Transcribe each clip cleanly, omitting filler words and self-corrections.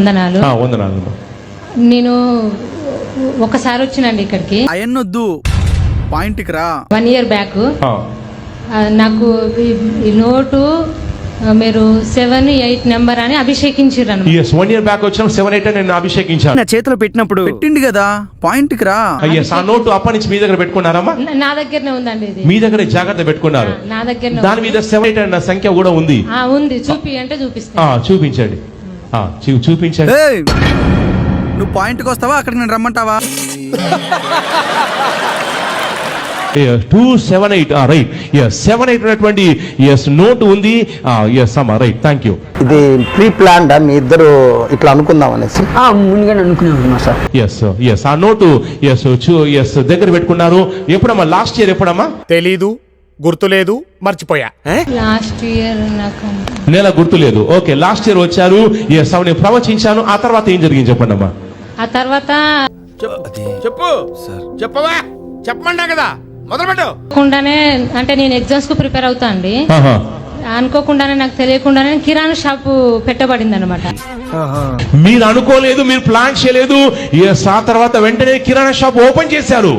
వందనాలు. వందనాలు. నేను ఒకసారి వచ్చినండి ఇక్కడికి. అయన్నొద్దు, పాయింట్కి రా. 1 year బ్యాక్ నాకు ఈ నోటు మీరు 7-8 నెంబర్ అని అభిషేకించారు. 1 year బ్యాక్ వచ్చిన 7-8 నేను అభిషేకించాను. నా చేతిలో పెట్టినప్పుడు పెట్టిండి కదా, పాయింట్కి రా. ఆ నోటు అప్పటి నుంచి మీ దగ్గర పెట్టుకున్నారమ్మా? నా దగ్గరనే ఉందండి. ఇది మీ దగ్గర జాగ్రత్త పెట్టుకున్నారు. నా దగ్గర దాని మీద 7-8 అన్న సంఖ్య కూడా ఉంది. ఉంది, చూపి అంటే చూపిస్తా. చూపించండి, చూపించండి. నువ్వు పాయింట్కి వస్తావా, అక్కడికి నేను రమ్మంటావా? 278 రైట్. 7-8 ఉన్నటువంటి నోట్ ఉంది. అమ్మా రైట్, థ్యాంక్ యూ. ఇది ప్రీ ప్లాన్డ్, మీ ఇద్దరు ఇట్లా అనుకుందాం అనేసి ముందుగానే అనుకున్నాను సార్. ఆ నోటు దగ్గర పెట్టుకున్నారు. ఎప్పుడమ్మా? లాస్ట్ ఇయర్ ఎప్పుడమ్మా? తెలీదు, గుర్తులేదు, మర్చిపోయా. లాస్ట్ ఇయర్ నాకు నెల గుర్తులేదు. ఓకే, లాస్ట్ ఇయర్ వచ్చారు. నేను ప్రవచించాను. ఆ తర్వాత ఏం జరిగింది చెప్పండి అమ్మా. ఆ తర్వాత చెప్పవా? చెప్పమన్నా కదా, మొదలుపెట్టు. అనుకోకుండానే, అంటే నేను ఎగ్జామ్స్ కు ప్రిపేర్ అవుతా అండి. అనుకోకుండానే, నాకు తెలియకుండానే కిరాణా షాపు పెట్టబడింది అనమాట. మీరు అనుకోలేదు, మీరు ప్లాన్ చేయలేదు. ఆ తర్వాత వెంటనే కిరాణా షాప్ ఓపెన్ చేశారు.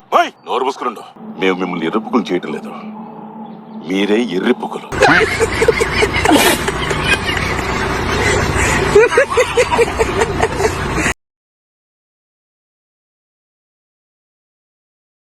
నోరు మూసుకురండు. మేము మిమ్మల్ని ఎర్రిపుకులు చేయటం లేదు, మీరే ఎర్రిపుకులు.